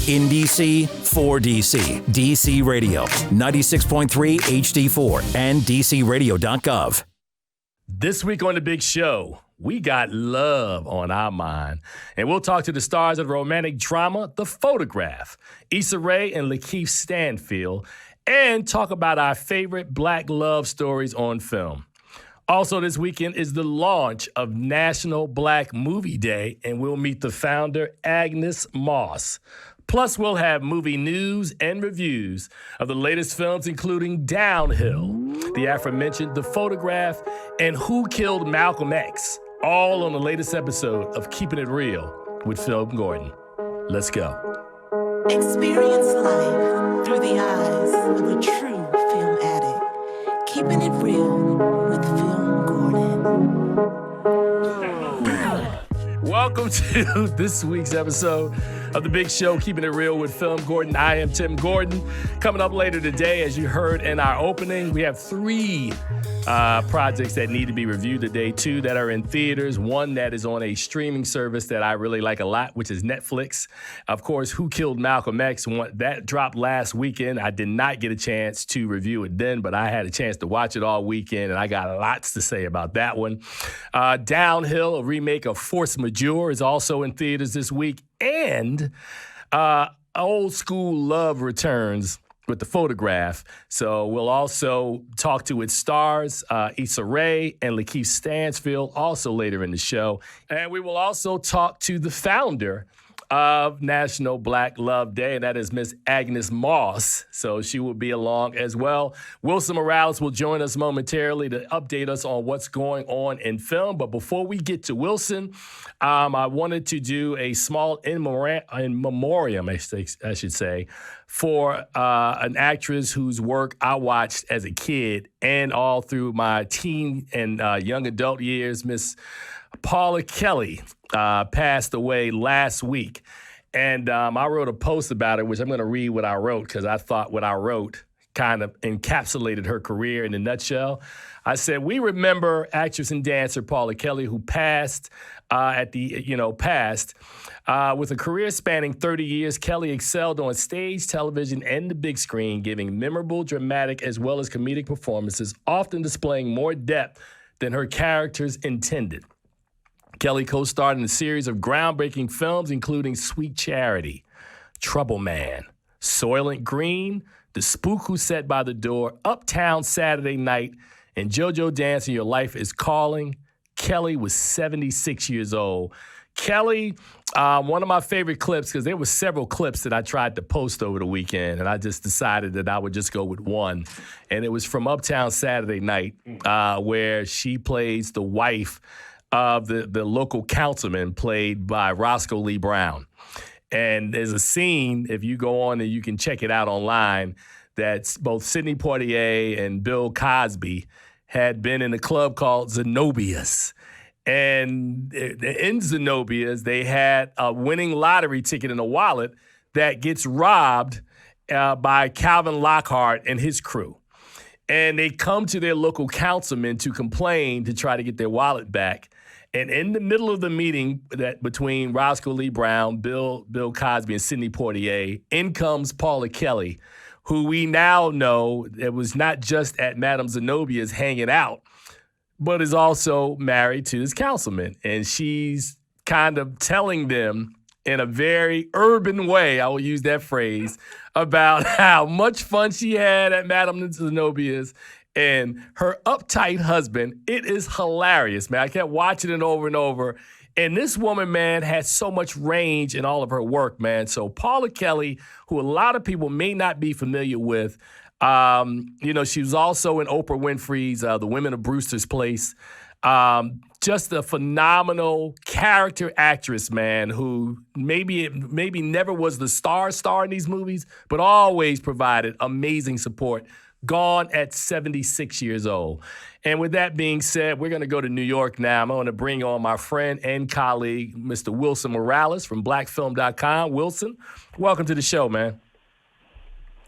In DC, for DC. DC Radio, 96.3 HD4 and DCRadio.gov. This week on The Big Show, we got love on our mind. And we'll talk to the stars of the romantic drama, The Photograph, Issa Rae and Lakeith Stanfield, and talk about our favorite black love stories on film. Also this weekend is the launch of National Black Movie Day, and we'll meet the founder, Agnes Moss. Plus, we'll have movie news and reviews of the latest films, including Downhill, the aforementioned The Photograph, and Who Killed Malcolm X, all on the latest episode of Keeping It Real with FilmGordon. Let's go. Experience life through the eyes of a true film addict. Keeping it real with FilmGordon. Welcome to this week's episode of The Big Show, Keeping It Real with FilmGordon. I am Tim Gordon. Coming up later today, as you heard in our opening, we have three projects that need to be reviewed today, two that are in theaters, one that is on a streaming service that I really like a lot, which is Netflix. Of course, Who Killed Malcolm X? That dropped last weekend. I did not get a chance to review it then, but I had a chance to watch it all weekend, and I got lots to say about that one. Downhill, a remake of Force Majeure, is also in theaters this week, and Old School Love returns with The Photograph. So we'll also talk to its stars, Issa Rae and Lakeith Stanfield, also later in the show. And we will also talk to the founder of National Black Love Day, and that is Miss Agnes Moss. So she will be along as well. Wilson Morales will join us momentarily to update us on what's going on in film. But before we get to Wilson, I wanted to do a small in memoriam, I should say, for an actress whose work I watched as a kid and all through my teen and young adult years. Miss Paula Kelly passed away last week. And I wrote a post about it, which I'm going to read what I wrote because I thought what I wrote kind of encapsulated her career in a nutshell. I said, we remember actress and dancer Paula Kelly, who passed with a career spanning 30 years. Kelly excelled on stage, television, and the big screen, giving memorable, dramatic, as well as comedic performances, often displaying more depth than her characters intended. Kelly co-starred in a series of groundbreaking films, including Sweet Charity, Trouble Man, Soylent Green, The Spook Who Sat by the Door, Uptown Saturday Night, and JoJo Dance and Your Life is Calling. Kelly was 76 years old. Kelly, one of my favorite clips, because there were several clips that I tried to post over the weekend, and I just decided that I would just go with one. And it was from Uptown Saturday Night, where she plays the wife of the local councilman, played by Roscoe Lee Brown. And there's a scene, if you go on and you can check it out online, that both Sidney Poitier and Bill Cosby had been in a club called Zenobia's. And in Zenobia's, they had a winning lottery ticket in a wallet that gets robbed by Calvin Lockhart and his crew. And they come to their local councilman to complain to try to get their wallet back. And in the middle of the meeting that between Roscoe Lee Brown, Bill Cosby, and Sidney Poitier, in comes Paula Kelly, who we now know it was not just at Madame Zenobia's hanging out, but is also married to this councilman. And she's kind of telling them in a very urban way, I will use that phrase, about how much fun she had at Madame Zenobia's and her uptight husband. It is hilarious, man. I kept watching it over and over. And this woman, man, has so much range in all of her work, man. So Paula Kelly, who a lot of people may not be familiar with, she was also in Oprah Winfrey's The Women of Brewster's Place. Just a phenomenal character actress, man, who maybe never was the star in these movies, but always provided amazing support. Gone at 76 years old. And with that being said, we're going to go to New York now. I'm going to bring on my friend and colleague, Mr. Wilson Morales from blackfilm.com. Wilson, welcome to the show, man.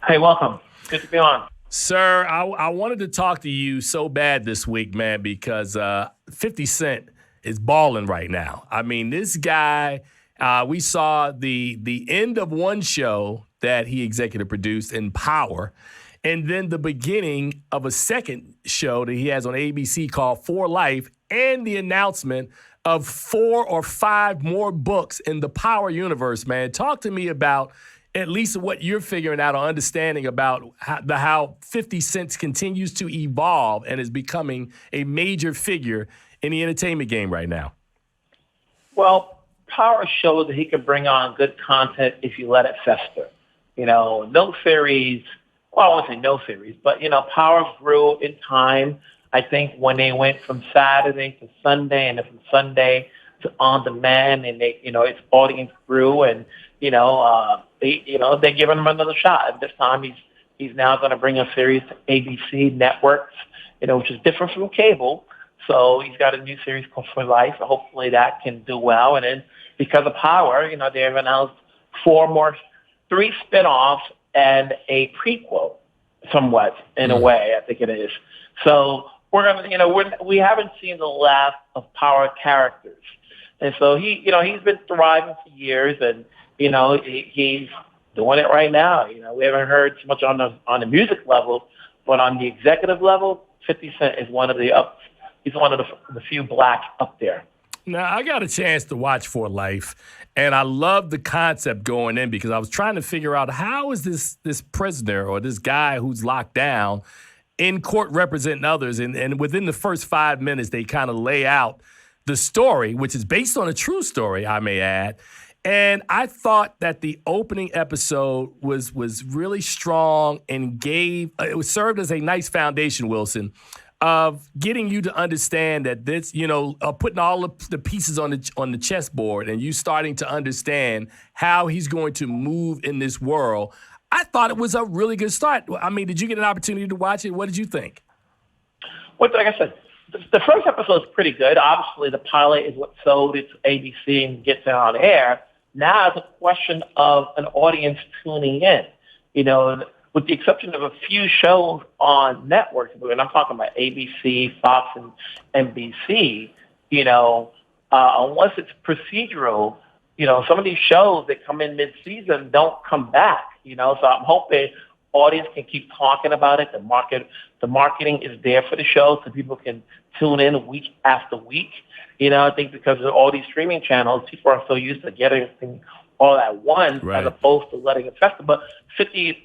Hey, welcome. Good to be on. Sir, I wanted to talk to you so bad this week, man, because 50 Cent is balling right now. I mean, this guy We saw the end of one show that he executive produced in Power, and then the beginning of a second show that he has on ABC called For Life, and the announcement of 4 or 5 more books in the Power universe, man. Talk to me about at least what you're figuring out or understanding about how 50 Cent continues to evolve and is becoming a major figure in the entertainment game right now. Well, Power showed that he could bring on good content if you let it fester. No series, well, I won't say no series, but, Power grew in time. I think when they went from Saturday to Sunday and then from Sunday to on demand, and its audience grew, and they're giving him another shot. And this time he's now going to bring a series to ABC networks, which is different from cable. So he's got a new series called For Life. Hopefully that can do well. And then because of Power, they've announced 3 spinoffs and a prequel, somewhat in a way, I think it is. So we're gonna, we haven't seen the last of Power characters, and so he's been thriving for years, and he's doing it right now. We haven't heard so much on the music level, but on the executive level, 50 Cent is he's one of the few blacks up there. Now, I got a chance to watch For Life, and I love the concept going in because I was trying to figure out how is this prisoner or this guy who's locked down in court representing others. And within the first 5 minutes, they kind of lay out the story, which is based on a true story, I may add. And I thought that the opening episode was really strong and it served as a nice foundation, Wilson, of getting you to understand that this, putting all of the pieces on the chessboard and you starting to understand how he's going to move in this world. I thought it was a really good start. I mean, did you get an opportunity to watch it? What did you think? Well, like I said, the first episode is pretty good. Obviously, the pilot is what sold it to ABC and gets it on air. Now it's a question of an audience tuning in. With the exception of a few shows on networks, and I'm talking about ABC, Fox, and NBC, unless it's procedural, some of these shows that come in mid-season don't come back, So I'm hoping audience can keep talking about it. The marketing is there for the show so people can tune in week after week. I think because of all these streaming channels, people are so used to getting everything all at once, right, as opposed to letting it fester. But 50,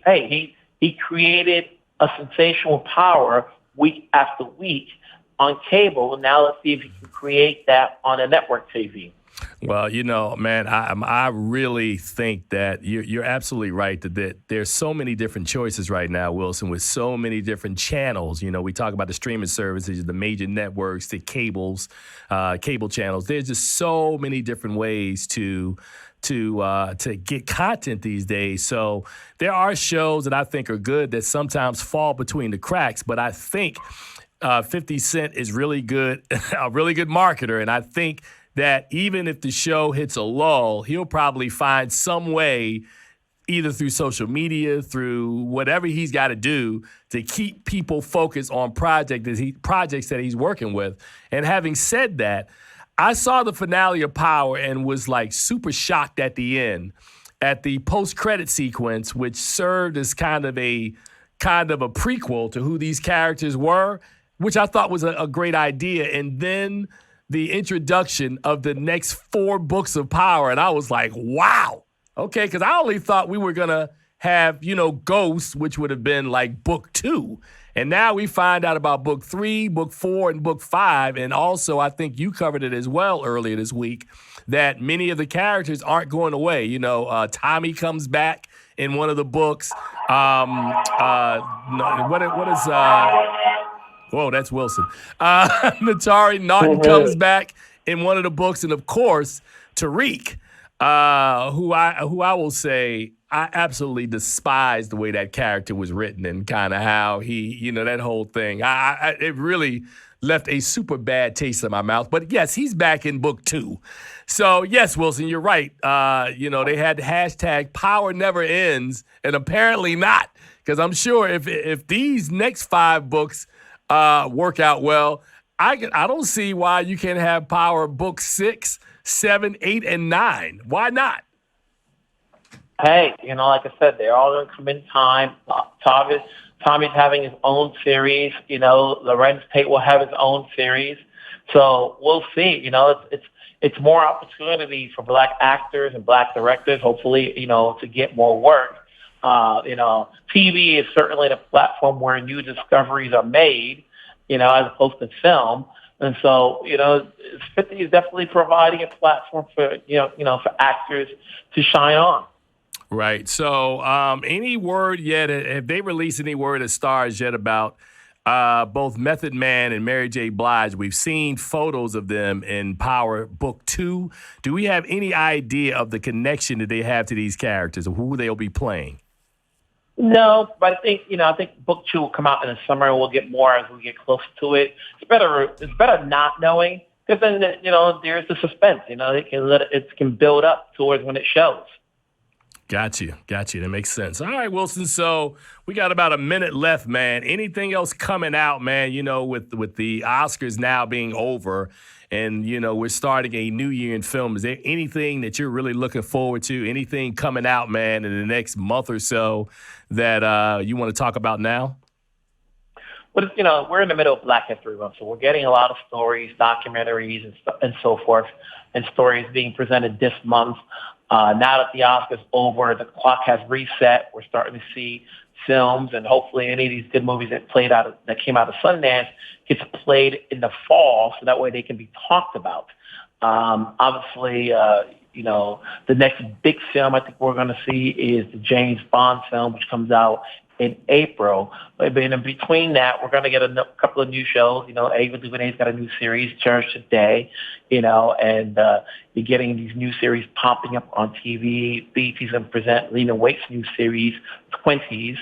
he created a sensational Power week after week on cable. Now let's see if he can create that on a network TV. Well, man, I really think that you're absolutely right that there's so many different choices right now, Wilson, with so many different channels. We talk about the streaming services, the major networks, the cable channels. There's just so many different ways to get content these days. So there are shows that I think are good that sometimes fall between the cracks, but I think 50 Cent is really good, a really good marketer, and I think that even if the show hits a lull, he'll probably find some way, either through social media, through whatever he's got to do to keep people focused on projects that he's working with. And having said that, I saw the finale of Power and was like super shocked at the end, at the post-credit sequence, which served as kind of a prequel to who these characters were, which I thought was a great idea. And then the introduction of the next 4 books of Power, and I was like, wow. Okay, because I only thought we were going to have, Ghost, which would have been like book 2. And now we find out about book 3, book 4, and book 5. And also, I think you covered it as well earlier this week, that many of the characters aren't going away. Tommy comes back in one of the books. Whoa, that's Wilson. Natari Naughton comes back in one of the books. And, of course, Tariq, who I will say I absolutely despise the way that character was written and kind of how he, that whole thing. It really left a super bad taste in my mouth. But, yes, he's back in book 2. So, yes, Wilson, you're right. They had the hashtag Power Never Ends, and apparently not, because I'm sure if these next 5 books work out well, I don't see why you can't have Power book 6, 7, 8, and 9. Why not? Hey, like I said, they're all going to come in time. Tommy's having his own series. Lorenz Tate will have his own series. So we'll see. It's more opportunity for black actors and black directors, hopefully, to get more work. TV is certainly the platform where new discoveries are made, as opposed to film. And so, 50 is definitely providing a platform for, for actors to shine on. Right. So any word yet, have they released any word as stars yet about both Method Man and Mary J. Blige? We've seen photos of them in Power Book 2. Do we have any idea of the connection that they have to these characters or who they'll be playing? No, but I think Book 2 will come out in the summer, and we'll get more as we get closer to it. It's better not knowing, because then there's the suspense. It can build up towards when it shows. Got you. That makes sense. All right, Wilson. So we got about a minute left, man. Anything else coming out, man? With the Oscars now being over, and we're starting a new year in film. Is there anything that you're really looking forward to? Anything coming out, man, in the next month or so that you want to talk about now? Well, we're in the middle of Black History Month, so we're getting a lot of stories, documentaries, and so forth, and stories being presented this month. Now that the Oscars over, the clock has reset. We're starting to see films, and hopefully any of these good movies that came out of Sundance gets played in the fall, so that way they can be talked about. Obviously, the next big film I think we're going to see is the James Bond film, which comes out in April. But in between that, we're going to get a couple of new shows. Ava DuVernay's got a new series, Cherish Today, and you're getting these new series popping up on TV. BET's going to present Lena Waithe's new series, 20s,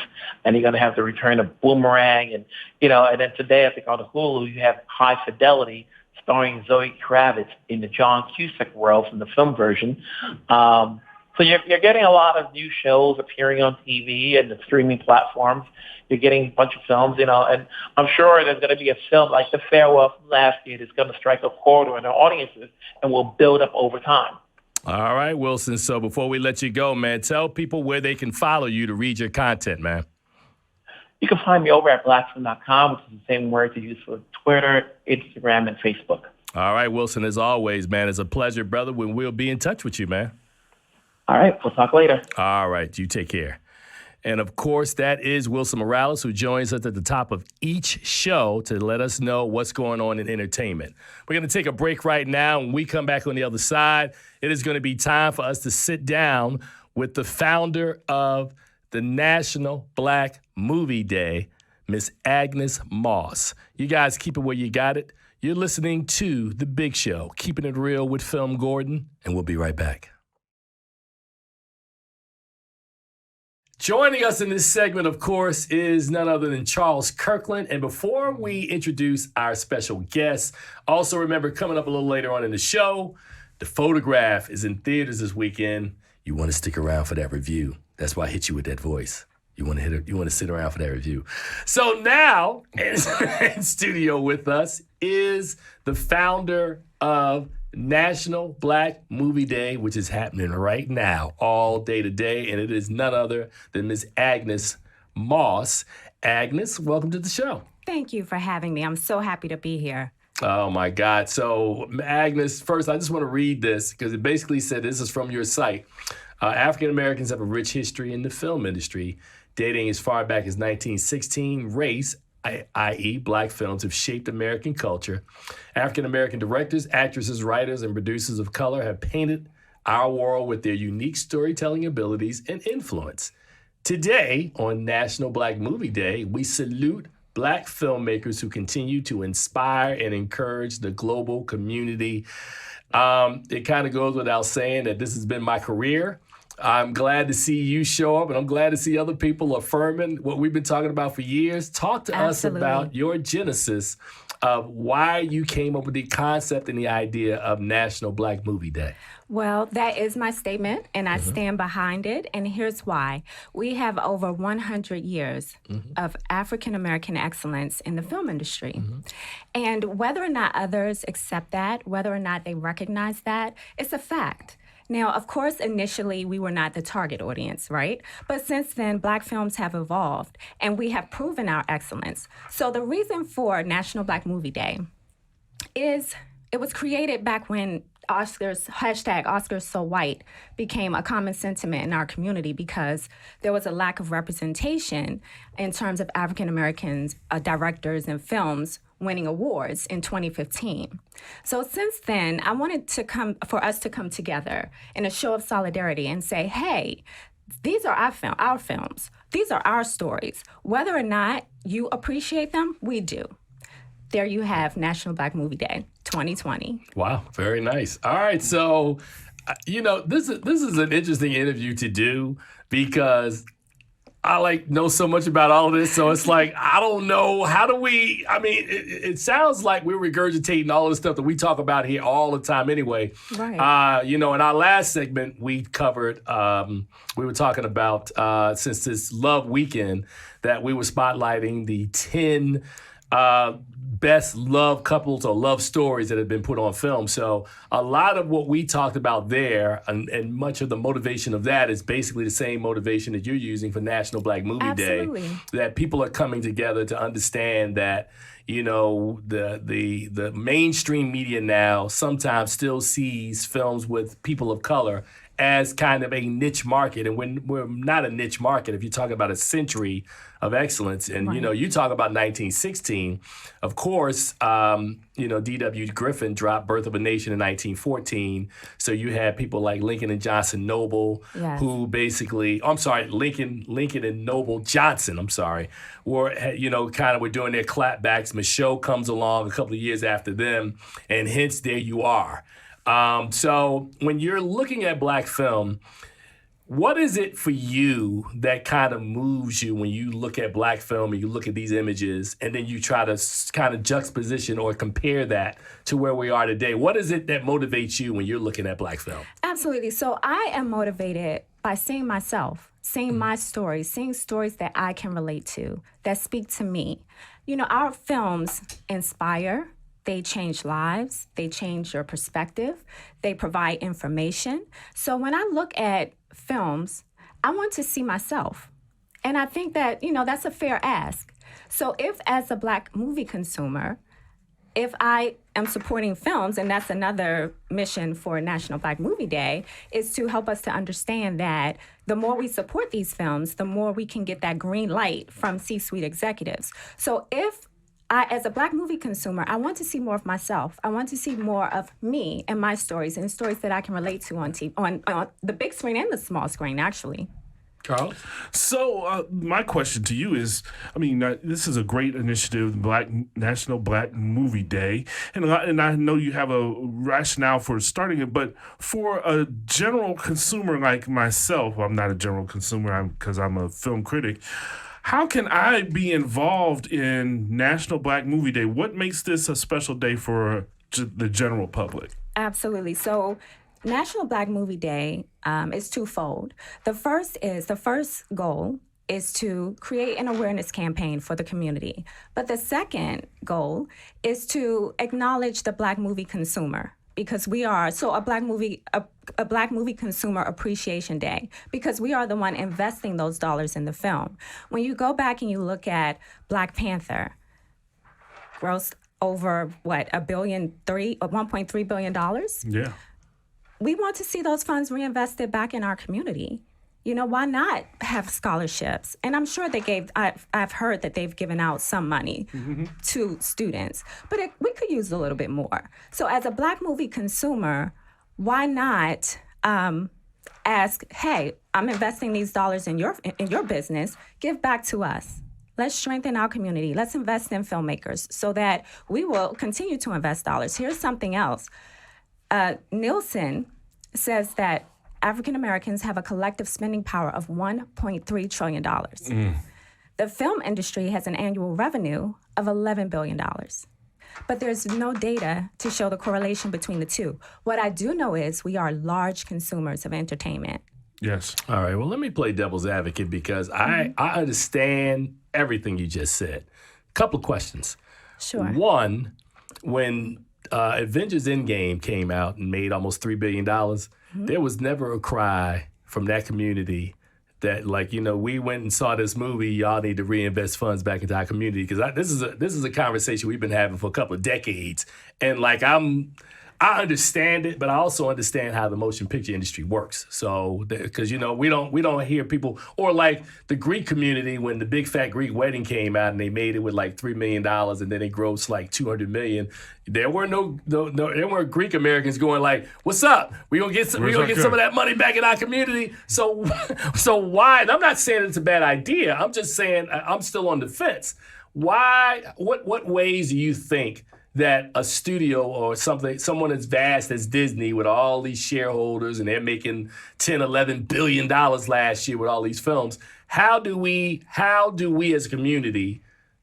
and you're going to have the return of Boomerang. And then today, I think on the Hulu, you have High Fidelity, starring Zoe Kravitz in the John Cusack role from the film version. So you're getting a lot of new shows appearing on TV and the streaming platforms. You're getting a bunch of films, and I'm sure there's going to be a film like The Farewell from last year that's going to strike a chord in our audiences and will build up over time. All right, Wilson. So before we let you go, man, tell people where they can follow you to read your content, man. You can find me over at blackfilm.com, which is the same word to use for Twitter, Instagram, and Facebook. All right, Wilson, as always, man, it's a pleasure, brother. We'll be in touch with you, man. All right, we'll talk later. All right, you take care. And, of course, that is Wilson Morales, who joins us at the top of each show to let us know what's going on in entertainment. We're going to take a break right now. When we come back on the other side, it is going to be time for us to sit down with the founder of the National Black Movie Day, Miss Agnes Moss. You guys keep it where you got it. You're listening to The Big Show, Keeping It Real with FilmGordon, and we'll be right back. Joining us in this segment, of course, is none other than Charles Kirkland. And before we introduce our special guest, also remember, coming up a little later on in the show, The Photograph is in theaters this weekend. You want to stick around for that review. That's why I hit you with that voice. You want to sit around for that review. So now, in studio with us is the founder of National Black Movie Day, which is happening right now, all day today, and it is none other than Miss Agnes Moss. Agnes, welcome to the show. Thank you for having me. I'm so happy to be here. Oh, my God. So, Agnes, first, I just want to read this because it basically said, this is from your site. African Americans have a rich history in the film industry, dating as far back as 1916. Race, i.e. black films, have shaped American culture. African American directors, actresses, writers, and producers of color have painted our world with their unique storytelling abilities and influence. Today, on National Black Movie Day, we salute Black filmmakers who continue to inspire and encourage the global community. It kind of goes without saying that this has been my career. I'm glad to see you show up, and I'm glad to see other people affirming what we've been talking about for years. Talk to us about your genesis of why you came up with the concept and the idea of National Black Movie Day. Well, that is my statement, and I stand behind it, and here's why. We have over 100 years of African-American excellence in the film industry. And whether or not others accept that, whether or not they recognize that, it's a fact. Now, of course, initially, we were not the target audience, right? But since then, Black films have evolved, and we have proven our excellence. So the reason for National Black Movie Day is it was created back when Oscars, #OscarsSoWhite became a common sentiment in our community because there was a lack of representation in terms of African Americans, directors and films winning awards in 2015. So since then, I wanted for us to come together in a show of solidarity and say, hey, these are our films. These are our stories. Whether or not you appreciate them, we do. There you have National Black Movie Day 2020. Wow, very nice. All right, so this is an interesting interview to do because I know so much about all of this, so it's like I don't know how do we. I mean, it sounds like we're regurgitating all of the stuff that we talk about here all the time anyway. Right. In our last segment we covered. We were talking about since this Love Weekend that we were spotlighting the 10 best love couples or love stories that have been put on film. So a lot of what we talked about there and much of the motivation of that is basically the same motivation that you're using for National Black Movie Day. That people are coming together to understand that, the mainstream media now sometimes still sees films with people of color as kind of a niche market. And when we're not a niche market, if you're talking about a century of excellence, and, right. You talk about 1916, of course, D.W. Griffin dropped Birth of a Nation in 1914. So you had people like Lincoln and Johnson Noble, yes. who basically, Lincoln and Noble Johnson, were, kind of were doing their clapbacks. Michaud comes along a couple of years after them, and hence there you are. So when you're looking at Black film, what is it for you that kind of moves you when you look at Black film and you look at these images and then you try to kind of juxtaposition or compare that to where we are today? What is it that motivates you when you're looking at Black film? Absolutely. So I am motivated by seeing myself, seeing my stories, seeing stories that I can relate to, that speak to me. Our films inspire. They change lives. They change your perspective. They provide information. So when I look at films, I want to see myself. And I think that, that's a fair ask. So if as a Black movie consumer, if I am supporting films, and that's another mission for National Black Movie Day, is to help us to understand that the more we support these films, the more we can get that green light from C-suite executives. So if as a Black movie consumer, I want to see more of myself. I want to see more of me and my stories and stories that I can relate to on TV, on the big screen and the small screen, actually. Carl? So my question to you is, this is a great initiative, National Black Movie Day, and I know you have a rationale for starting it, but for a general consumer like myself, I'm not a general consumer because I'm a film critic, how can I be involved in National Black Movie Day? What makes this a special day for the general public? Absolutely. So National Black Movie Day is twofold. The first goal is to create an awareness campaign for the community. But the second goal is to acknowledge the Black movie consumer. Because we are a Black movie consumer appreciation day, because we are the one investing those dollars in the film. When you go back and you look at Black Panther, grossed over $1.3 billion. Yeah. We want to see those funds reinvested back in our community. Why not have scholarships? And I'm sure I've heard that they've given out some money to students, but we could use a little bit more. So as a Black movie consumer, why not ask, hey, I'm investing these dollars in your business, give back to us. Let's strengthen our community. Let's invest in filmmakers so that we will continue to invest dollars. Here's something else. Nielsen says that African Americans have a collective spending power of $1.3 trillion. The film industry has an annual revenue of $11 billion. but there's no data to show the correlation between the two. What I do know is we are large consumers of entertainment. Yes. All right. Well, let me play devil's advocate because I understand everything you just said. Couple of questions. Sure. One, when Avengers Endgame came out and made almost $3 billion, there was never a cry from that community that, like, you know, we went and saw this movie, y'all need to reinvest funds back into our community. Because this is a conversation we've been having for a couple of decades. And, like, I understand it, but I also understand how the motion picture industry works. So, because, you know, we don't hear people, or like the Greek community when the Big Fat Greek Wedding came out and they made it with like $3 million and then they grossed like $200 million. There were there weren't Greek Americans going like, "What's up? We gonna get some of that money back in our community." So why? And I'm not saying it's a bad idea. I'm just saying I'm still on the fence. Why? What ways do you think that a studio or someone as vast as Disney with all these shareholders and they're making $10-11 billion last year with all these films, how do we as a community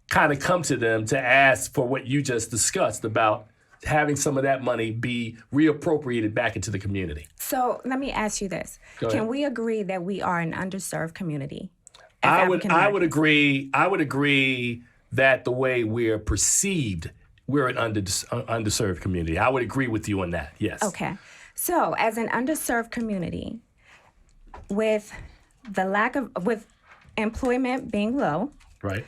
kind of come to them to ask for what you just discussed about having some of that money be reappropriated back into the community? So let me ask you this. Can we agree that we are an underserved community? I would agree that the way we're perceived, we're an underserved community. I would agree with you on that, yes. Okay. So as an underserved community, with employment being low. Right.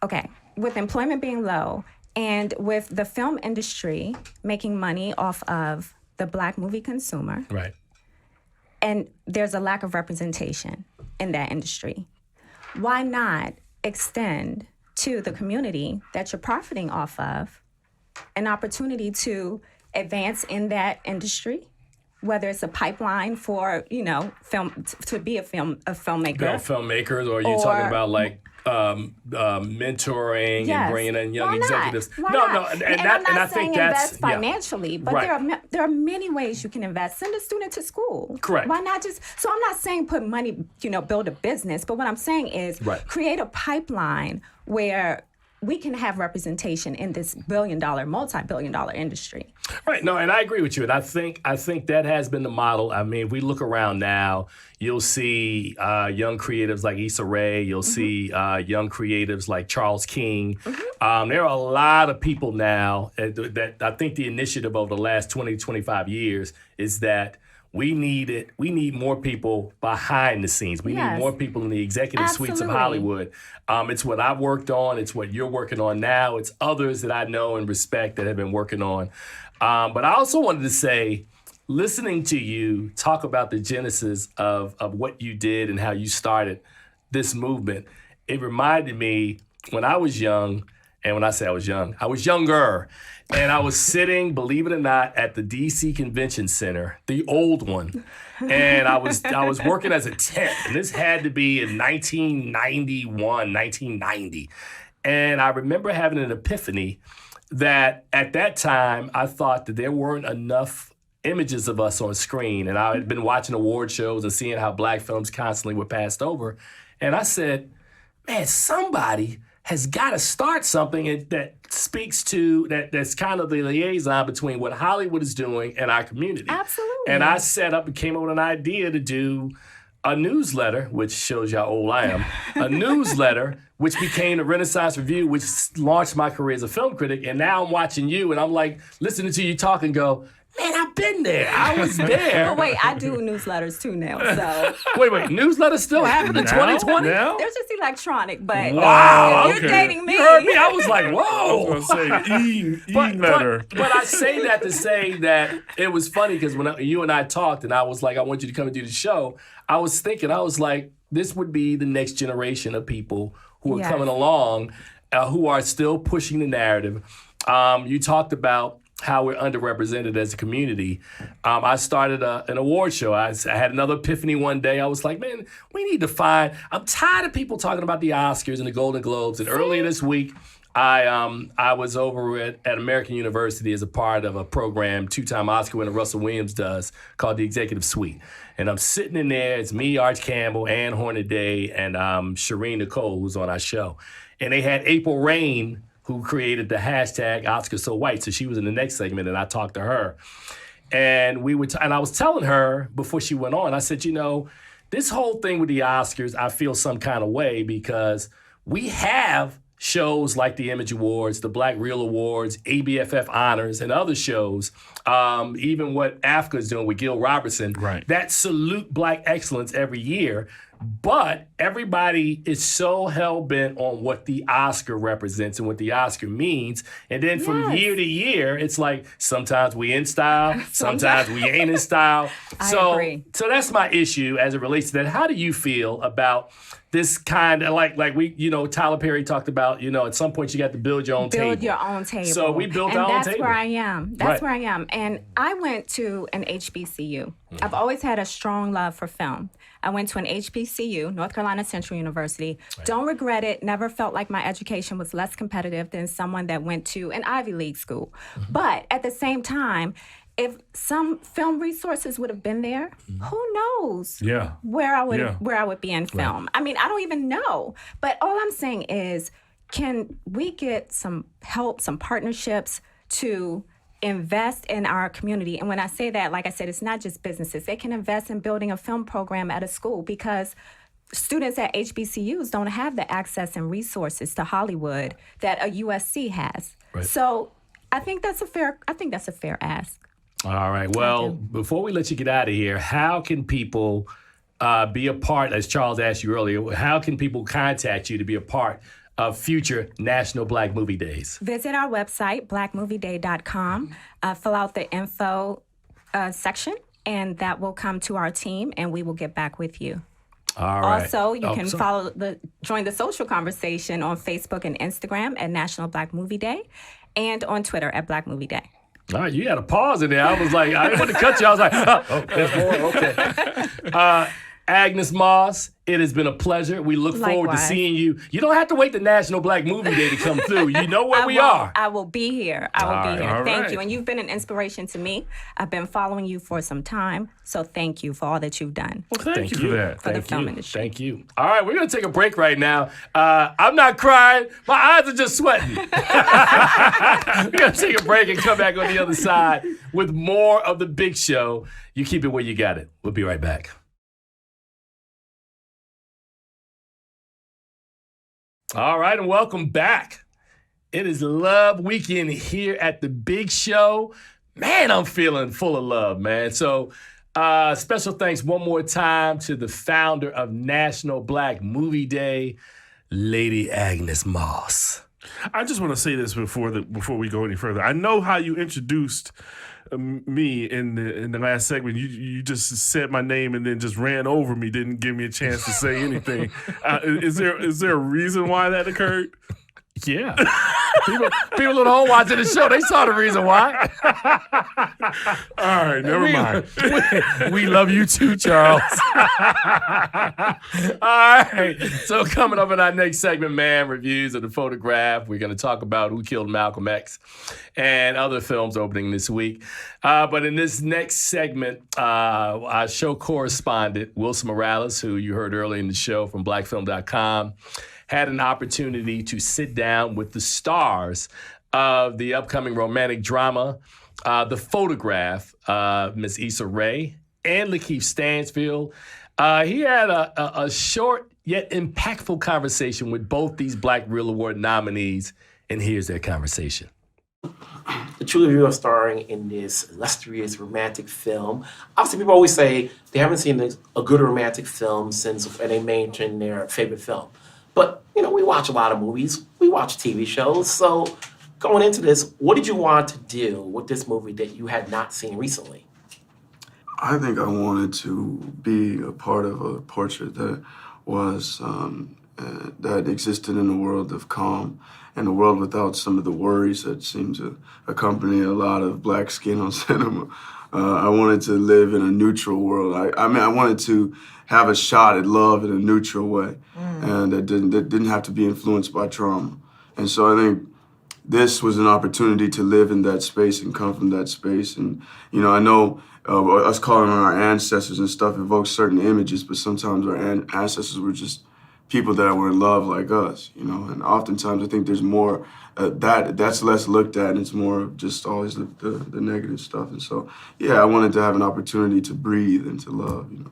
Okay. With employment being low and with the film industry making money off of the Black movie consumer. Right. And there's a lack of representation in that industry. Why not extend to the community that you're profiting off of an opportunity to advance in that industry, whether it's a pipeline for, you know, film to be a filmmaker. Yeah, filmmakers, or you're talking about like mentoring and bringing in young executives. Why not? And I'm not I saying think that's invest financially, but there are many ways you can invest. Send a student to school. Correct. Why not just? So I'm not saying put money, you know, build a business, but what I'm saying is create a pipeline where we can have representation in this multi-billion-dollar industry. Right. No, and I agree with you. And I think that has been the model. I mean, if we look around now, you'll see young creatives like Issa Rae. You'll see young creatives like Charles King. There are a lot of people now that I think the initiative over the last 20 to 25 years is that we need more people behind the scenes. We need more people in the executive suites of Hollywood. It's what I've worked on. It's what you're working on now. It's others that I know and respect that have been working on. But I also wanted to say, listening to you talk about the genesis of what you did and how you started this movement, it reminded me when I was young, and when I say I was young, I was younger. And I was sitting, believe it or not, at the DC Convention Center, the old one. And I was working as a temp. And this had to be in 1990. And I remember having an epiphany that at that time, I thought that there weren't enough images of us on screen. And I had been watching award shows and seeing how Black films constantly were passed over. And I said, man, somebody has got to start something that speaks to, that's kind of the liaison between what Hollywood is doing and our community. Absolutely. And I set up and came up with an idea to do a newsletter, which shows you how old I am, a newsletter, which became the Renaissance Review, which launched my career as a film critic. And now I'm watching you and I'm like, listening to you talk and go, man, I've been there. I was there. Oh, wait, I do newsletters too now. So wait, newsletters still happen in 2020? They're just electronic, but wow, if you're dating me. You heard me. I was like, whoa. I was going to say e-letter. But I say that to say that it was funny because when you and I talked and I was like, I want you to come and do the show, I was like, this would be the next generation of people who are coming along, who are still pushing the narrative. You talked about how we're underrepresented as a community. I started an award show. I had another epiphany one day. I was like, man, we need to I'm tired of people talking about the Oscars and the Golden Globes. And earlier this week, I was over at American University as a part of a program, two-time Oscar winner Russell Williams does, called the Executive Suite. And I'm sitting in there. It's me, Arch Campbell, Ann Hornaday, and Shireen Nicole, who's on our show. And they had April Rain, who created the hashtag Oscars So White. So she was in the next segment, and I talked to her. And and I was telling her before she went on, I said, this whole thing with the Oscars, I feel some kind of way because we have shows like the Image Awards, the Black Reel Awards, ABFF Honors, and other shows, even what AFCA is doing with Gil Robertson, that salute Black excellence every year. But everybody is so hell-bent on what the Oscar represents and what the Oscar means. And then from year to year, it's like sometimes we in style, sometimes we ain't in style. I agree. So that's my issue as it relates to that. How do you feel about this kind of like we, Tyler Perry talked about, at some point you got to build your own table. Build your own table. So we built our own table. That's where I am. That's where I am. And I went to an HBCU. I've always had a strong love for film. I went to an HBCU, North Carolina Central University. Don't regret it. Never felt like my education was less competitive than someone that went to an Ivy League school. But at the same time, if some film resources would have been there, who knows where I would be in film. I mean, I don't even know. But all I'm saying is, can we get some help, some partnerships to invest in our community? And when I say that, like I said, it's not just businesses. They can invest in building a film program at a school because students at HBCUs don't have the access and resources to Hollywood that a USC has. So I think that's a fair ask. All right. Well, before we let you get out of here, how can people be a part, as Charles asked you earlier, how can people contact you to be a part of future National Black Movie Days? Visit our website, blackmovieday.com, fill out the info section, and that will come to our team, and we will get back with you. All right. Also, you can join the social conversation on Facebook and Instagram at National Black Movie Day, and on Twitter at Black Movie Day. All right, you had a pause in there. I was like, I didn't want to cut you. I was like, there's more. Okay. Agnes Moss, it has been a pleasure. We look forward to seeing you. You don't have to wait the National Black Movie Day to come through. You know where we are. I will be here. Thank you. And you've been an inspiration to me. I've been following you for some time. So thank you for all that you've done. Well, thank you for that. For the film industry. Thank you. All right, we're going to take a break right now. I'm not crying. My eyes are just sweating. We're going to take a break and come back on the other side with more of The Big Show. You keep it where you got it. We'll be right back. All right, and welcome back. It is Love Weekend here at The Big Show. Man, I'm feeling full of love, man. So special thanks one more time to the founder of National Black Movie Day, Lady Agnes Moss. I just want to say this before we go any further. I know how you introduced me in the last segment. You just said my name and then just ran over me, didn't give me a chance to say anything. Is there a reason why that occurred? Yeah. People at home watching the show, they saw the reason why. All right, never mind. We love you too, Charles. All right. So coming up in our next segment, man, reviews of The Photograph. We're going to talk about Who Killed Malcolm X and other films opening this week. But in this next segment, our show correspondent, Wilson Morales, who you heard earlier in the show from blackfilm.com, had an opportunity to sit down with the stars of the upcoming romantic drama, The Photograph, Miss Issa Rae and Lakeith Stanfield. He had a short yet impactful conversation with both these Black Reel Award nominees, and here's their conversation. The two of you are starring in this illustrious romantic film. Obviously, people always say they haven't seen a good romantic film since, and they mention their favorite film. But, we watch a lot of movies. We watch TV shows. So going into this, what did you want to do with this movie that you had not seen recently? I think I wanted to be a part of a portrait that was, that existed in a world of calm and a world without some of the worries that seem to accompany a lot of black skin on cinema. I wanted to live in a neutral world. I wanted to have a shot at love in a neutral way, and that didn't have to be influenced by trauma. And so I think this was an opportunity to live in that space and come from that space. And, I know us calling on our ancestors and stuff evokes certain images, but sometimes our ancestors were just people that were in love like us, you know. And oftentimes I think there's more that's less looked at, and it's more of just always the negative stuff. And so, yeah, I wanted to have an opportunity to breathe and to love, you know.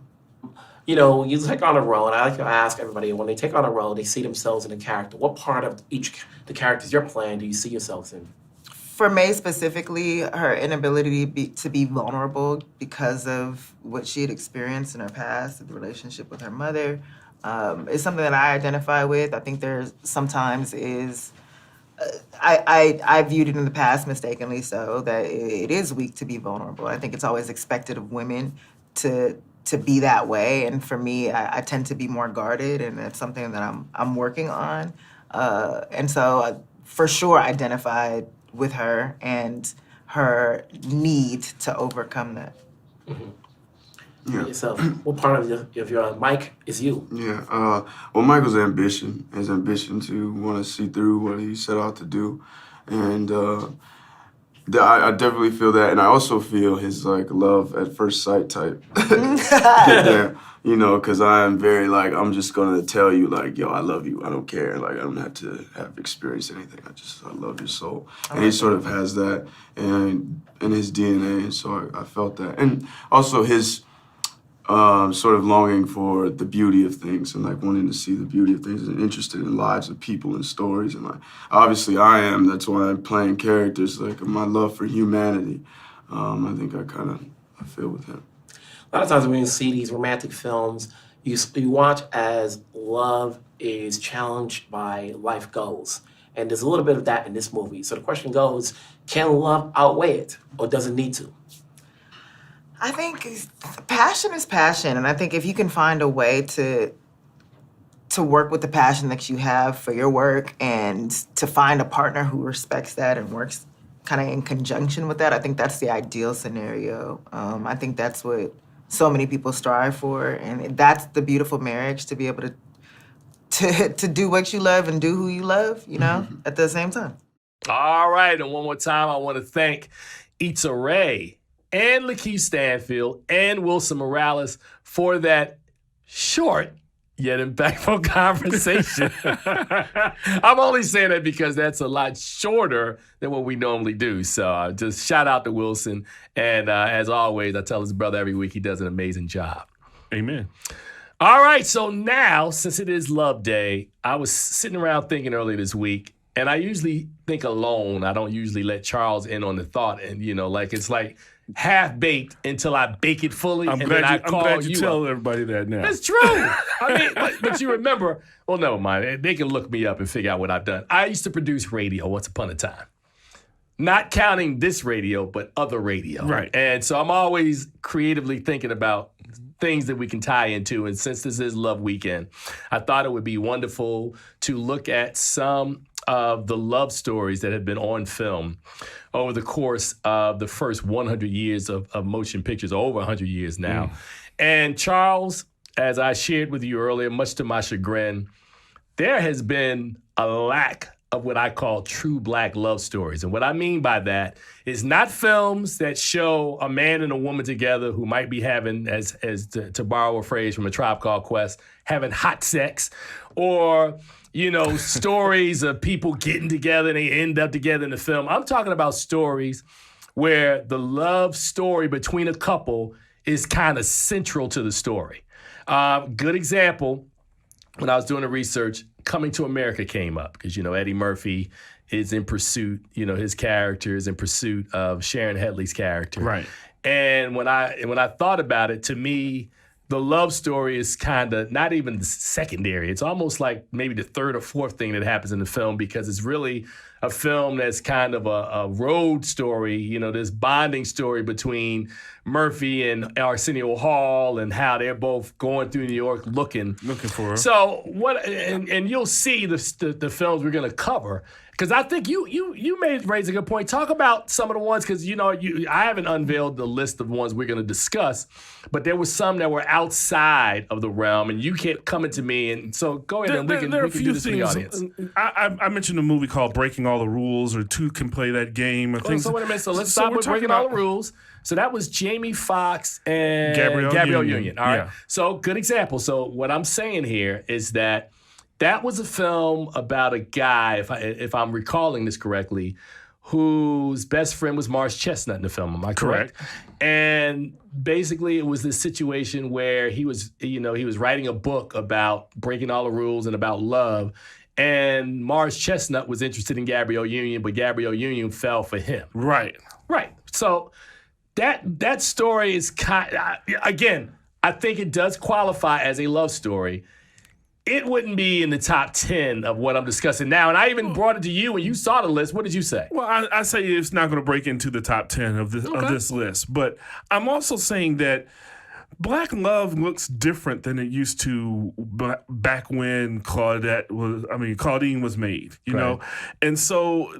You know, when you take on a role, and I like to ask everybody, when they take on a role, they see themselves in a character. What part of the characters you're playing do you see yourselves in? For May specifically, her inability to be vulnerable because of what she had experienced in her past, the relationship with her mother, is something that I identify with. I think there sometimes is, I viewed it in the past mistakenly so, that it is weak to be vulnerable. I think it's always expected of women to be that way, and for me, I tend to be more guarded, and it's something that I'm working on. And so I, for sure, identified with her and her need to overcome that. Mm-hmm. Yeah. Yourself, what part of your Mike is you? Yeah, well, Michael's ambition, his ambition to want to see through what he set out to do, and I definitely feel that, and I also feel his like love at first sight type. Yeah, you know, because I am very like, I'm just gonna tell you like, yo, I love you. I don't care. Like, I don't have to have experienced anything. I love your soul, and he sort of has that in his DNA, and so I felt that, and also his sort of longing for the beauty of things and like wanting to see the beauty of things and interested in lives of people and stories. And like, obviously I am, that's why I'm playing characters, like my love for humanity. I think I feel with him. A lot of times when you see these romantic films, you watch as love is challenged by life goals. And there's a little bit of that in this movie. So the question goes, can love outweigh it or does it need to? I think passion is passion, and I think if you can find a way to work with the passion that you have for your work and to find a partner who respects that and works kind of in conjunction with that, I think that's the ideal scenario. I think that's what so many people strive for, and that's the beautiful marriage, to be able to do what you love and do who you love, you know, at the same time. All right, and one more time, I want to thank Issa Rae and Lakeith Stanfield and Wilson Morales for that short yet impactful conversation. I'm only saying that because that's a lot shorter than what we normally do. So just shout out to Wilson. And as always, I tell his brother every week he does an amazing job. Amen. All right, so now, since it is Love Day, I was sitting around thinking earlier this week, and I usually think alone. I don't usually let Charles in on the thought. And, you know, like it's like half-baked until I bake it fully, I'm and glad then I you, call I'm glad you you tell up. everybody that now. It's true. I mean, but you remember, well, never mind. They can look me up and figure out what I've done. I used to produce radio once upon a time. Not counting this radio, but other radio. Right. And so I'm always creatively thinking about things that we can tie into. And since this is Love Weekend, I thought it would be wonderful to look at some of the love stories that have been on film over the course of the first 100 years of motion pictures, over 100 years now. And Charles, as I shared with you earlier, much to my chagrin, there has been a lack of what I call true Black love stories. And what I mean by that is not films that show a man and a woman together who might be having, as to borrow a phrase from A Tribe Called Quest, having hot sex, or, you know, stories of people getting together and they end up together in the film. I'm talking about stories where the love story between a couple is kind of central to the story. Good example, when I was doing the research, Coming to America came up because, you know, Eddie Murphy is in pursuit, you know, his character is in pursuit of Sharon Headley's character. Right. And when I thought about it, to me, the love story is kind of not even secondary. It's almost like maybe the third or fourth thing that happens in the film, because it's really a film that's kind of a road story, you know, this bonding story between Murphy and Arsenio Hall and how they're both going through New York looking for her. So and you'll see the films we're going to cover. Because I think you raise a good point. Talk about some of the ones, because, you know, I haven't unveiled the list of ones we're going to discuss, but there were some that were outside of the realm, and you kept coming to me, and so go ahead and we can do this for the audience. I mentioned a movie called Breaking All the Rules, or Two Can Play That Game. So wait a minute. So let's stop with Breaking All the Rules. So that was Jamie Foxx and Gabrielle Union. All right. Yeah. So good example. So what I'm saying here is that that was a film about a guy, if I'm recalling this correctly, whose best friend was Morris Chestnut in the film. Am I correct? And basically, it was this situation where he was writing a book about breaking all the rules and about love. And Morris Chestnut was interested in Gabrielle Union, but Gabrielle Union fell for him. Right. So that story is again, I think it does qualify as a love story. It wouldn't be in the top 10 of what I'm discussing now. And I even brought it to you when you saw the list. What did you say? Well, I say it's not going to break into the top 10 of this list. But I'm also saying that Black love looks different than it used to back when Claudine was made, you know? And so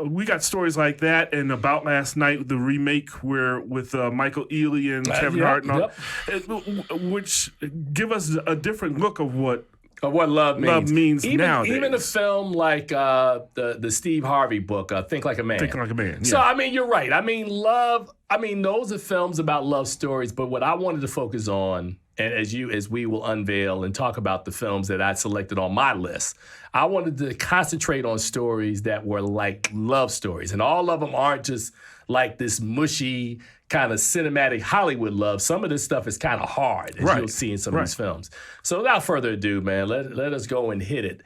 we got stories like that, and About Last Night, the remake with Michael Ealy and Kevin Hart, and all, which give us a different look of what love means nowadays. Even a film like the Steve Harvey book, Think Like a Man. Think Like a Man, yeah. So, I mean, you're right. I mean, those are films about love stories, but what I wanted to focus on, and as we will unveil and talk about the films that I selected on my list, I wanted to concentrate on stories that were like love stories. And all of them aren't just like this mushy kind of cinematic Hollywood love. Some of this stuff is kind of hard, as you'll see in some of these films. So without further ado, man, let us go and hit it.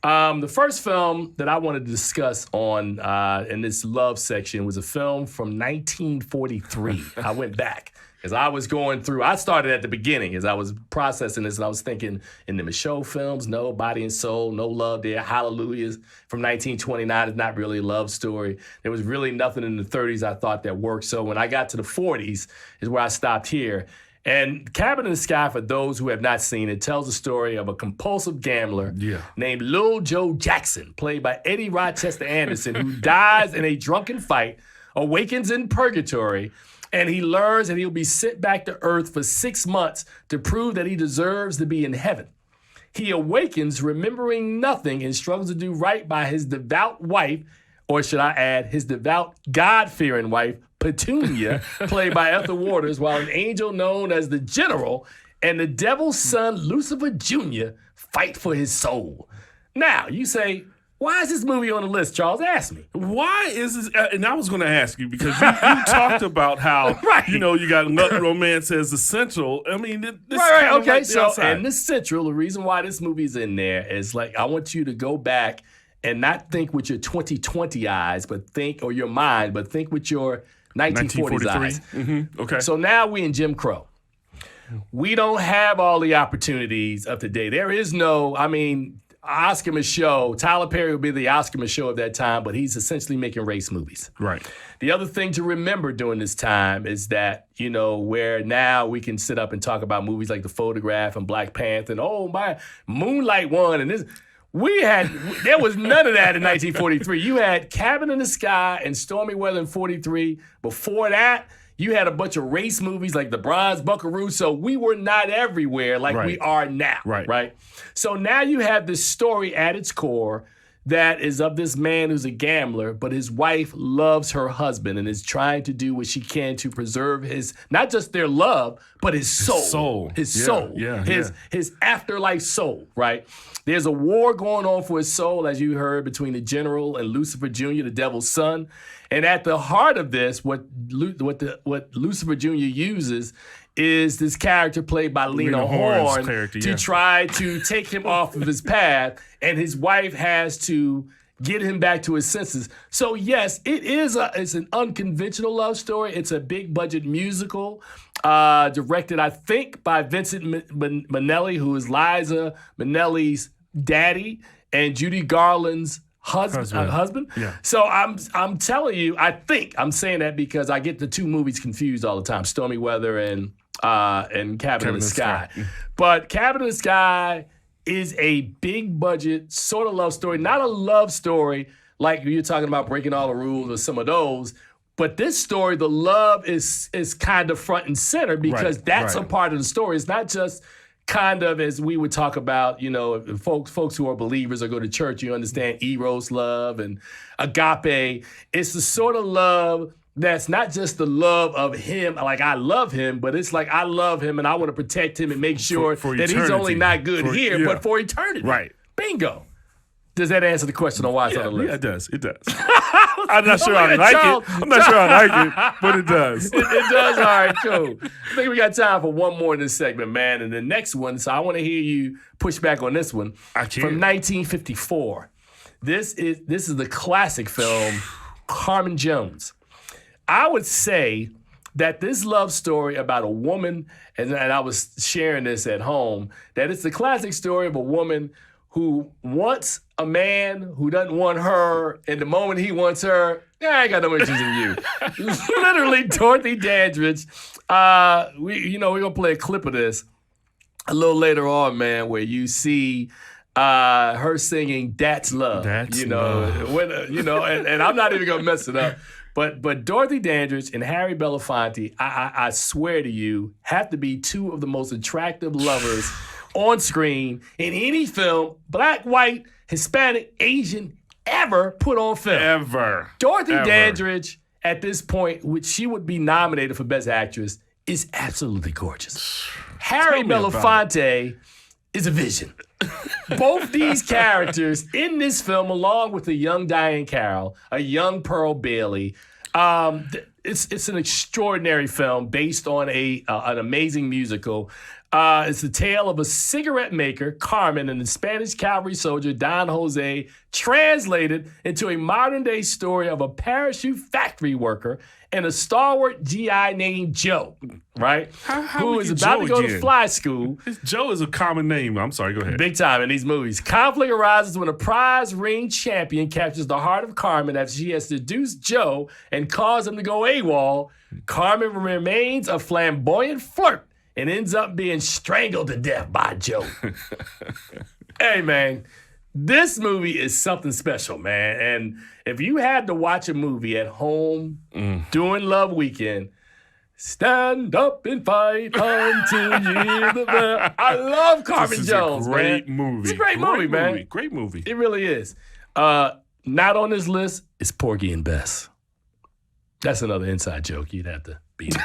The first film that I wanted to discuss on in this love section was a film from 1943. I went back because I started at the beginning as I was processing this, and I was thinking, in the Michaud films, no Body and Soul, no love there. Hallelujah's from 1929 is not really a love story. There was really nothing in the 30s I thought that worked. So when I got to the 40s is where I stopped here. And Cabin in the Sky, for those who have not seen it, tells the story of a compulsive gambler named Lil Joe Jackson, played by Eddie Rochester Anderson, who dies in a drunken fight, awakens in purgatory, and he learns that he'll be sent back to Earth for 6 months to prove that he deserves to be in heaven. He awakens remembering nothing and struggles to do right by his devout wife, or should I add, his devout, God-fearing wife, Petunia, played by Ethel Waters, while an angel known as the General and the devil's son, Lucifer Jr., fight for his soul. Now, you say, why is this movie on the list, Charles? Ask me. Why is this? And I was going to ask you, because you talked about how, you got romance as essential. I mean, this okay, like so, outside. And this central, the reason why this movie's in there is like, I want you to go back and not think with your 2020 eyes, but think with your 1940s eyes. Mm-hmm. Okay. So now we in Jim Crow. We don't have all the opportunities of today. There is no, Oscar Michaud, Tyler Perry would be the Oscar Michaud of that time, but he's essentially making race movies. Right. The other thing to remember during this time is that, where now we can sit up and talk about movies like The Photograph and Black Panther and, oh my, Moonlight won and this. There was none of that in 1943. You had Cabin in the Sky and Stormy Weather in 43. Before that, you had a bunch of race movies like The Bronze Buckaroo. So we were not everywhere like we are now. Right. So now you have this story at its core that is of this man who's a gambler, but his wife loves her husband and is trying to do what she can to preserve his, not just their love, but his soul. His afterlife soul, right? There's a war going on for his soul, as you heard, between the General and Lucifer Jr., the devil's son. And at the heart of this, what Lucifer Jr. uses is this character played by Lena Horne to try to take him off of his path, and his wife has to get him back to his senses. So yes, it's an unconventional love story. It's a big budget musical, directed, I think, by Vincent Minnelli, who is Liza Minnelli's daddy and Judy Garland's husband. Yeah. So I'm telling you, I'm saying that because I get the two movies confused all the time, Stormy Weather and Cabin in the Sky. But Cabin in the Sky is a big budget sort of love story, not a love story like you're talking about Breaking All the Rules or some of those. But this story, the love is kind of front and center because that's a part of the story. It's not just kind of, as we would talk about, if folks who are believers or go to church, you understand eros love and agape. It's the sort of love that's not just the love of him, like I love him, but it's like I love him and I want to protect him and make sure that he's only not good here, but for eternity. Right. Bingo. Does that answer the question on why it's on the list? Yeah, it does. It does. I'm not sure I like it. I'm not sure I like it, but it does. It does. All right, cool. I think we got time for one more in this segment, man. And the next one, so I want to hear you push back on this one. I can. From 1954. This is the classic film, Carmen Jones. I would say that this love story about a woman, and I was sharing this at home, that it's the classic story of a woman who wants a man who doesn't want her, and the moment he wants her, I ain't got no interest in you. Literally, Dorothy Dandridge. We're gonna play a clip of this a little later on, man, where you see her singing "That's Love." That's love. And I'm not even gonna mess it up. But Dorothy Dandridge and Harry Belafonte, I swear to you, have to be two of the most attractive lovers on screen in any film, black, white, Hispanic, Asian, ever put on film. Ever. Dorothy Dandridge, at this point, which she would be nominated for Best Actress, is absolutely gorgeous. Harry Belafonte is a vision. Both these characters in this film, along with a young Diane Carroll, a young Pearl Bailey, it's an extraordinary film based on an amazing musical. It's the tale of a cigarette maker, Carmen, and the Spanish cavalry soldier, Don Jose, translated into a modern-day story of a parachute factory worker and a stalwart GI named Joe, right? Who is about to go to fly school. Joe is a common name. I'm sorry, go ahead. Big time in these movies. Conflict arises when a prize ring champion captures the heart of Carmen after she has seduced Joe and caused him to go AWOL. Carmen remains a flamboyant flirt and ends up being strangled to death by Joe. Hey, man, this movie is something special, man. And if you had to watch a movie at home during Love Weekend, stand up and fight until you hear the bell. I love Carmen Jones, man. Great movie. It's a great movie, man. Great movie. It really is. Not on this list is Porgy and Bess. That's another inside joke. You'd have to be there.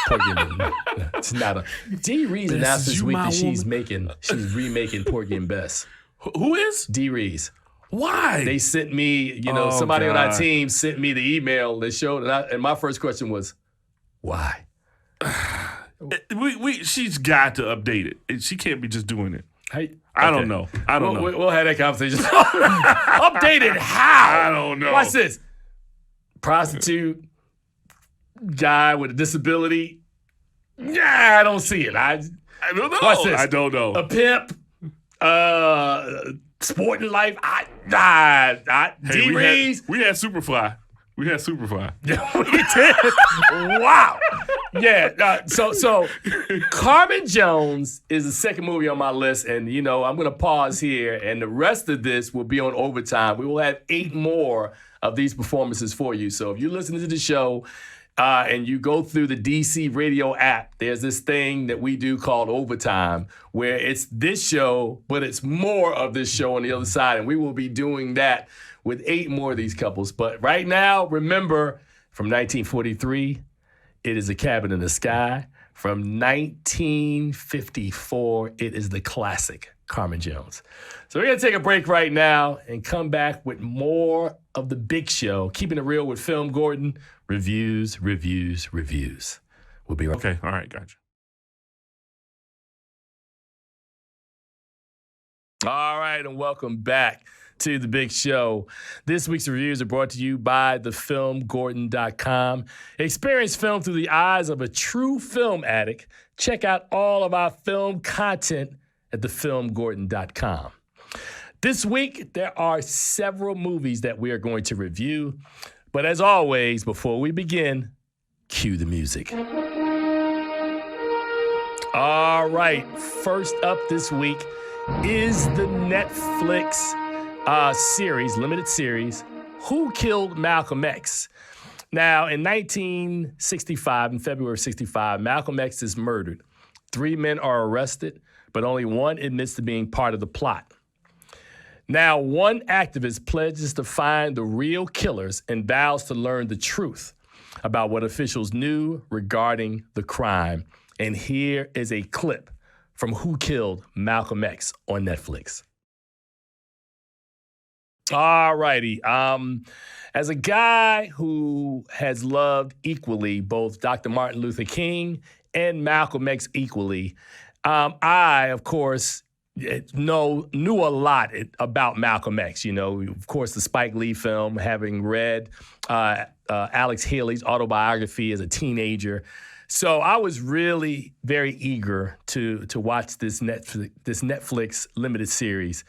Porgy and Bess. It's not a. Dee Rees announced this week that she's remaking Porgy and Bess. Who is? Dee Rees. Why? They sent me, somebody on our team sent me the email. They showed, and my first question was, why? She's got to update it. She can't be just doing it. I don't know. We'll have that conversation. Updated how? I don't know. Watch this. Prostitute, guy with a disability. Yeah, I don't see it. I don't know. Watch this. I don't know. A pimp, sporting life. Dee Rees. We had Superfly. Yeah, we did. Wow. Yeah. So Carmen Jones is the second movie on my list, and I'm gonna pause here, and the rest of this will be on overtime. We will have 8 more of these performances for you. So if you listen to the show and you go through the DC Radio app, there's this thing that we do called overtime, where it's this show, but it's more of this show on the other side, and we will be doing that with 8 more of these couples. But right now, remember, from 1943, it is A Cabin in the Sky. From 1954, it is the classic Carmen Jones. So we're going to take a break right now and come back with more of The Big Show, keeping it real with FilmGordon. Reviews. We'll be right back. Okay, all right, gotcha. All right, and welcome back to The Big Show. This week's reviews are brought to you by thefilmgordon.com. Experience film through the eyes of a true film addict. Check out all of our film content at thefilmgordon.com. This week, there are several movies that we are going to review. But as always, before we begin, cue the music. All right, first up this week is the Netflix limited series, Who Killed Malcolm X? Now, in 1965, in February of 65, Malcolm X is murdered. 3 men are arrested, but only one admits to being part of the plot. Now, one activist pledges to find the real killers and vows to learn the truth about what officials knew regarding the crime. And here is a clip from Who Killed Malcolm X on Netflix. All righty. As a guy who has loved equally both Dr. Martin Luther King and Malcolm X equally, I, of course, knew a lot about Malcolm X. You know, of course, the Spike Lee film, having read Alex Haley's autobiography as a teenager. So I was really very eager to watch this Netflix limited series.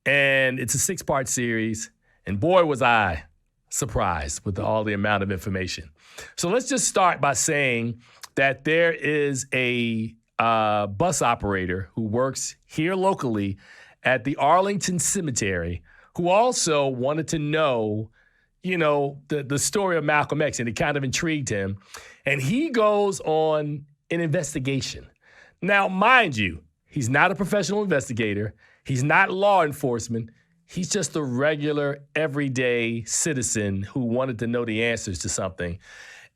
And it's a 6-part series. And boy, was I surprised with all the amount of information. So let's just start by saying that there is a bus operator who works here locally at the Arlington Cemetery who also wanted to know, you know, the story of Malcolm X, and it kind of intrigued him. And he goes on an investigation. Now, mind you, he's not a professional investigator. He's not law enforcement. He's just a regular, everyday citizen who wanted to know the answers to something.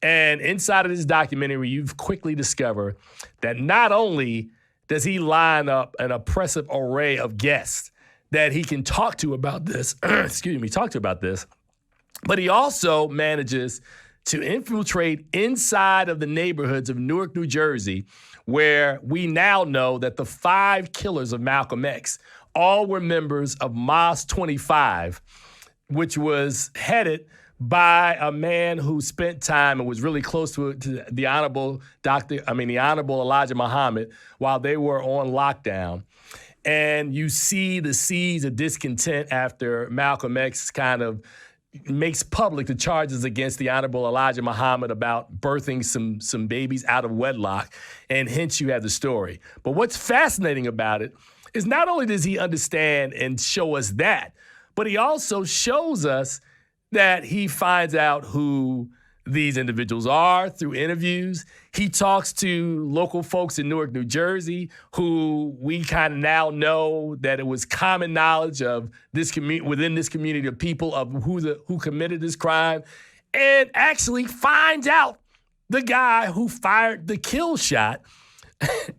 And inside of this documentary, you quickly discover that not only does he line up an oppressive array of guests that he can talk to about this, but he also manages to infiltrate inside of the neighborhoods of Newark, New Jersey, where we now know that the 5 killers of Malcolm X all were members of Moss 25, which was headed by a man who spent time and was really close to the Honorable Elijah Muhammad while they were on lockdown. And you see the seeds of discontent after Malcolm X kind of makes public the charges against the Honorable Elijah Muhammad about birthing some babies out of wedlock, and hence you have the story. But what's fascinating about it is not only does he understand and show us that, but he also shows us that he finds out who these individuals are through interviews. He talks to local folks in Newark, New Jersey, who we kind of now know that it was common knowledge of this within this community of people of who committed this crime, and actually finds out the guy who fired the kill shot.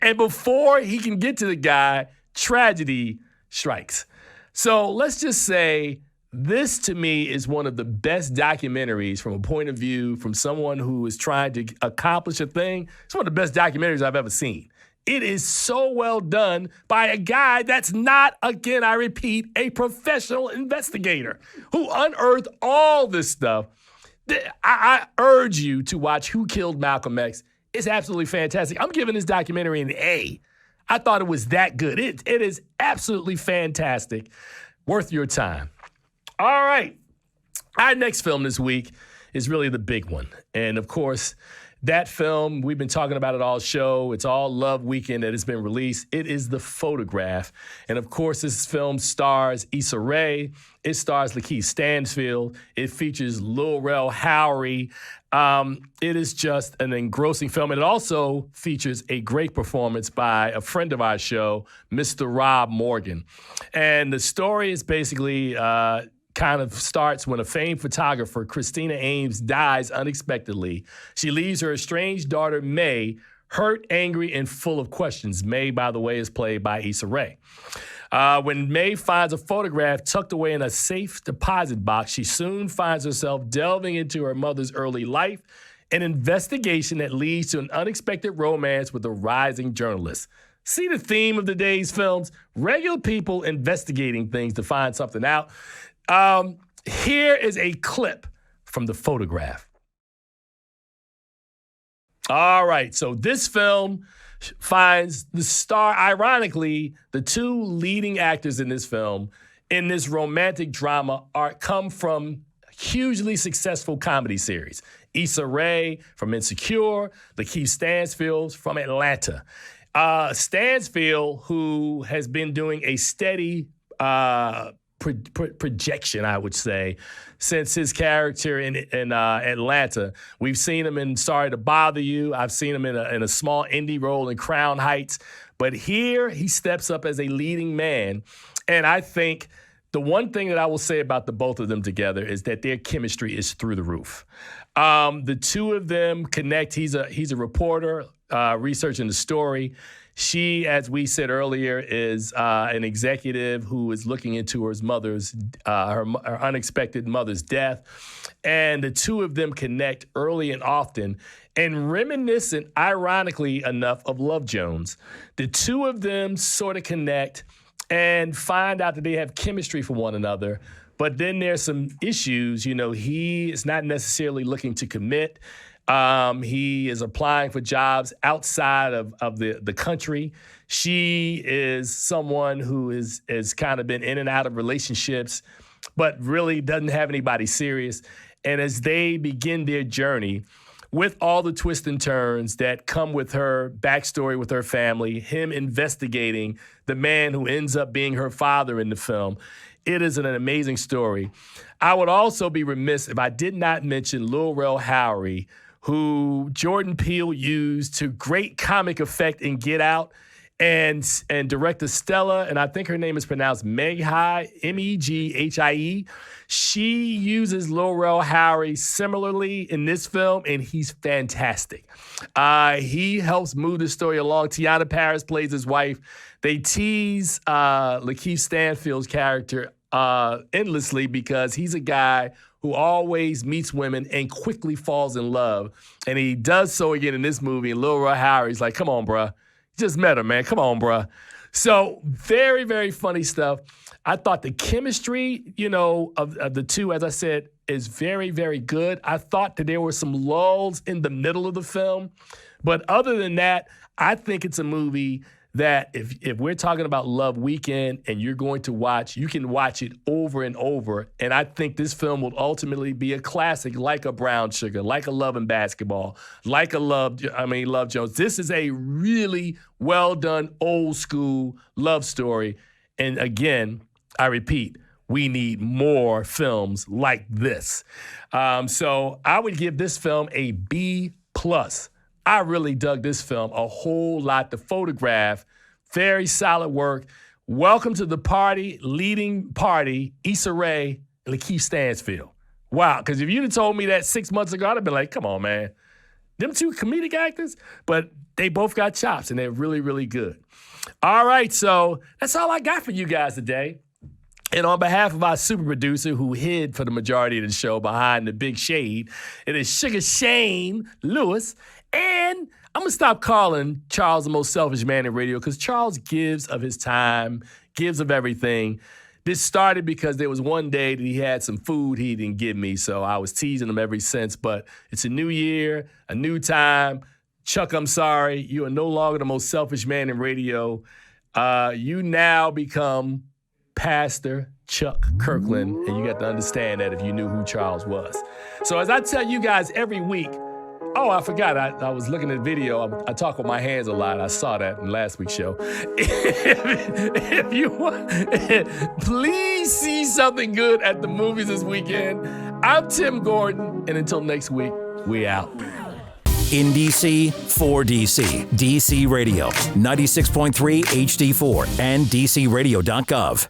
And before he can get to the guy, tragedy strikes. So let's just say this, to me, is one of the best documentaries from a point of view from someone who is trying to accomplish a thing. It's one of the best documentaries I've ever seen. It is so well done by a guy that's not, again, I repeat, a professional investigator who unearthed all this stuff. I urge you to watch Who Killed Malcolm X. It's absolutely fantastic. I'm giving this documentary an A. I thought it was that good. It is absolutely fantastic. Worth your time. All right. Our next film this week is really the big one. And of course, that film, we've been talking about it all show. It's all Love Weekend that has been released. It is The Photograph. And of course, this film stars Issa Rae. It stars Lakeith Stanfield. It features Lil Rel Howery. It is just an engrossing film. And it also features a great performance by a friend of our show, Mr. Rob Morgan. And the story is basically kind of starts when a famed photographer, Christina Ames, dies unexpectedly. She leaves her estranged daughter, May, hurt, angry, and full of questions. May, by the way, is played by Issa Rae. When May finds a photograph tucked away in a safe deposit box, she soon finds herself delving into her mother's early life, an investigation that leads to an unexpected romance with a rising journalist. See the theme of today's films? Regular people investigating things to find something out. Here is a clip from The Photograph. All right, so this film finds the star, ironically, the 2 leading actors in this film, in this romantic drama, come from hugely successful comedy series. Issa Rae from Insecure, Lakeith Stanfield from Atlanta. Stansfield, who has been doing a steady projection, I would say, since his character in Atlanta. We've seen him in Sorry to Bother You. I've seen him in a small indie role in Crown Heights. But here he steps up as a leading man. And I think the one thing that I will say about the both of them together is that their chemistry is through the roof. The 2 of them connect. He's a reporter researching the story. She, as we said earlier, is an executive who is looking into her unexpected mother's death. And the two of them connect early and often, and reminiscent, ironically enough, of Love Jones. The two of them sort of connect and find out that they have chemistry for one another. But then there's some issues. He is not necessarily looking to commit. He is applying for jobs outside of the country. She is someone who has kind of been in and out of relationships, but really doesn't have anybody serious. And as they begin their journey, with all the twists and turns that come with her backstory with her family, him investigating the man who ends up being her father in the film, it is an amazing story. I would also be remiss if I did not mention Lil Rel Howery, who Jordan Peele used to great comic effect in Get Out, and director Stella, and I think her name is pronounced Meghie, Meghie. She uses Lil Rel Howery similarly in this film, and he's fantastic. He helps move the story along. Tiana Paris plays his wife. They tease Lakeith Stanfield's character endlessly because he's a guy who always meets women and quickly falls in love. And he does so again in this movie. And Lil Rel Howery's like, come on, bruh. Just met her, man. Come on, bruh. So very, very funny stuff. I thought the chemistry, of the two, as I said, is very, very good. I thought that there were some lulls in the middle of the film. But other than that, I think it's a movie that if we're talking about Love Weekend and you're going to watch, you can watch it over and over. And I think this film will ultimately be a classic, like a Brown Sugar, like a Love and Basketball, like a Love Jones. This is a really well done old school love story. And again, I repeat, we need more films like this. So I would give this film a B+. I really dug this film a whole lot. The photograph, very solid work. Welcome to the party, leading party, Issa Rae Lakeith Stanfield. Wow, because if you'd have told me that 6 months ago, I'd have been like, come on, man. Them two comedic actors? But they both got chops, and they're really, really good. All right, so that's all I got for you guys today. And on behalf of our super producer who hid for the majority of the show behind the big shade, it is Sugar Shane Lewis. And I'm going to stop calling Charles the most selfish man in radio because Charles gives of his time, gives of everything. This started because there was one day that he had some food he didn't give me, so I was teasing him ever since. But it's a new year, a new time. Chuck, I'm sorry. You are no longer the most selfish man in radio. You now become Pastor Chuck Kirkland, and you got to understand that if you knew who Charles was. So as I tell you guys every week, oh, I forgot. I was looking at the video. I talk with my hands a lot. I saw that in last week's show. If you want, please see something good at the movies this weekend. I'm Tim Gordon, and until next week, we out. In DC, for DC. DC Radio, 96.3 HD4 and DCRadio.gov.